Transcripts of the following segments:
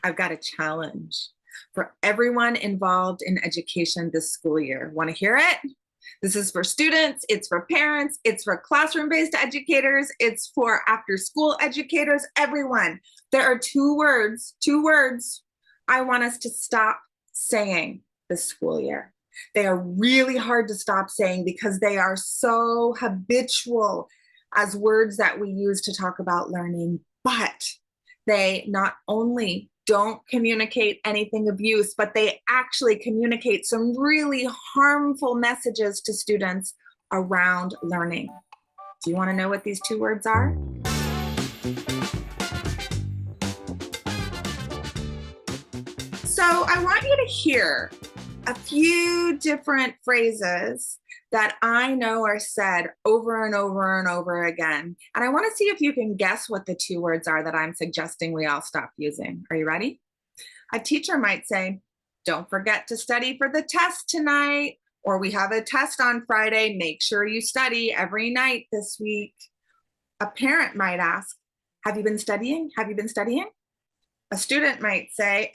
I've got a challenge for everyone involved in education this school year. Want to hear it? This is for students, it's for parents, it's for classroom-based educators, it's for after-school educators, everyone. There are two words I want us to stop saying this school year. They are really hard to stop saying because they are so habitual as words that we use to talk about learning, but they not only don't communicate anything of use, but they actually communicate some really harmful messages to students around learning. Do you want to know what these two words are? So I want you to hear a few different phrases that I know are said over and over and over again. And I want to see if you can guess what the two words are that I'm suggesting we all stop using. Are you ready? A teacher might say, don't forget to study for the test tonight, or we have a test on Friday, make sure you study every night this week. A parent might ask, have you been studying? Have you been studying? A student might say,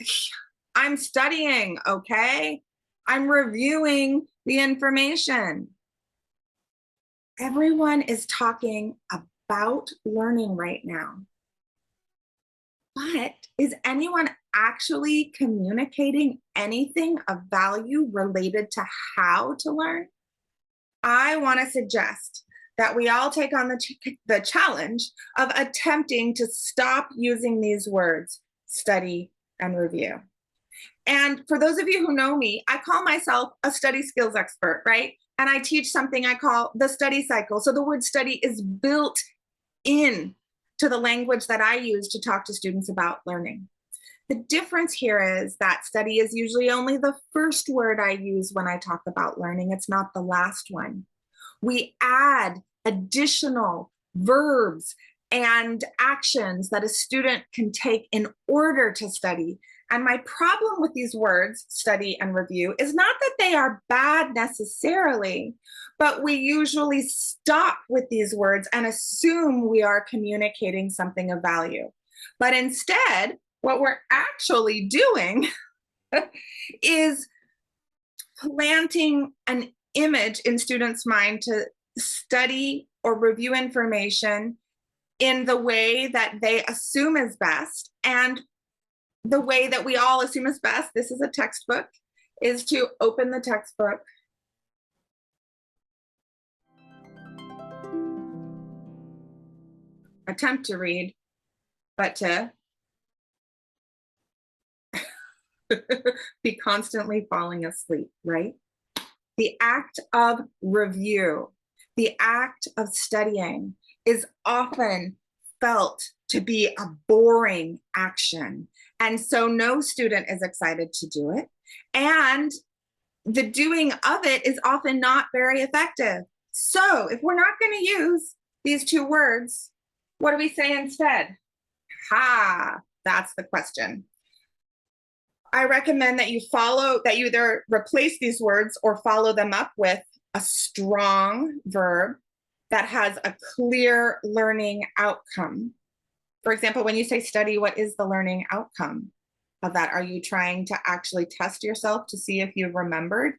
I'm studying, okay? I'm reviewing the information. Everyone is talking about learning right now. But is anyone actually communicating anything of value related to how to learn? I want to suggest that we all take on the challenge of attempting to stop using these words, study and review. And for those of you who know me, I call myself a study skills expert, right? And I teach something I call the study cycle. So the word study is built in to the language that I use to talk to students about learning. The difference here is that study is usually only the first word I use when I talk about learning. It's not the last one. We add additional verbs and actions that a student can take in order to study. And my problem with these words, study and review, is not that they are bad necessarily, but we usually stop with these words and assume we are communicating something of value. But instead, what we're actually doing is planting an image in students' mind to study or review information in the way that they assume is best. And the way that we all assume is best, this is a textbook, is to open the textbook, attempt to read, but to be constantly falling asleep, right? The act of review, the act of studying is often felt to be a boring action. And so no student is excited to do it. And the doing of it is often not very effective. So if we're not going to use these two words, what do we say instead? That's the question. I recommend that you either replace these words or follow them up with a strong verb that has a clear learning outcome. For example, when you say study, what is the learning outcome of that? Are you trying to actually test yourself to see if you've remembered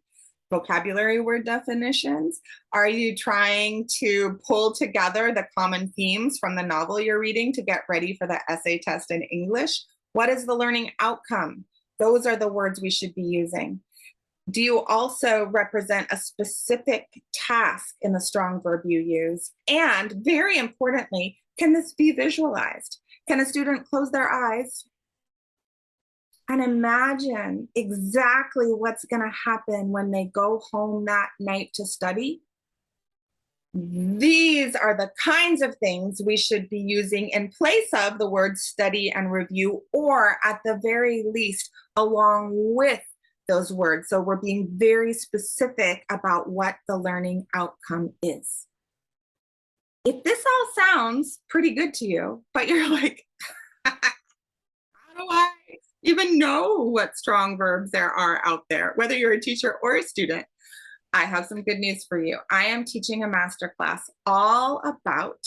vocabulary word definitions? Are you trying to pull together the common themes from the novel you're reading to get ready for the essay test in English? What is the learning outcome? Those are the words we should be using. Do you also represent a specific task in the strong verb you use? And very importantly, can this be visualized? Can a student close their eyes and imagine exactly what's going to happen when they go home that night to study? These are the kinds of things we should be using in place of the words study and review, or at the very least, along with those words. So we're being very specific about what the learning outcome is. If this all sounds pretty good to you, but you're like, how do I even know what strong verbs there are out there, whether you're a teacher or a student? I have some good news for you. I am teaching a masterclass all about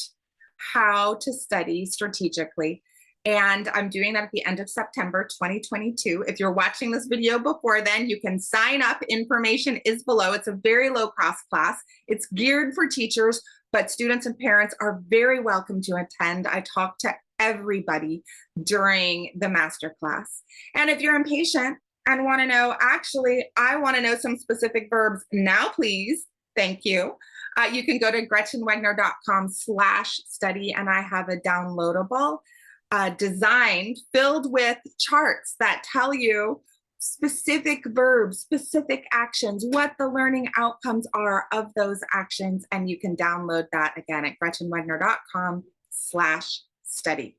how to study strategically And I'm doing that at the end of September 2022. If you're watching this video before then, you can sign up. Information is below. It's a very low-cost class. It's geared for teachers, but students and parents are very welcome to attend. I talk to everybody during the masterclass. And if you're impatient and want to know, actually, I want to know some specific verbs now, please. Thank you. You can go to gretchenwegner.com/study, and I have a downloadable designed filled with charts that tell you specific verbs, specific actions, what the learning outcomes are of those actions. And you can download that again at gretchenwegner.com/study.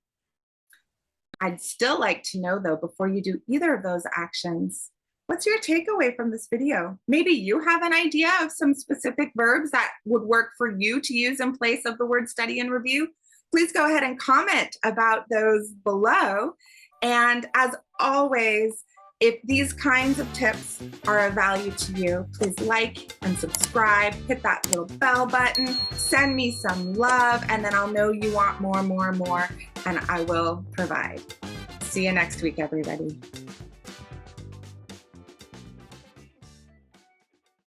I'd still like to know, though, before you do either of those actions, what's your takeaway from this video? Maybe you have an idea of some specific verbs that would work for you to use in place of the word study and review. Please go ahead and comment about those below. And as always, if these kinds of tips are of value to you, please like and subscribe, hit that little bell button, send me some love, and then I'll know you want more, and I will provide. See you next week, everybody.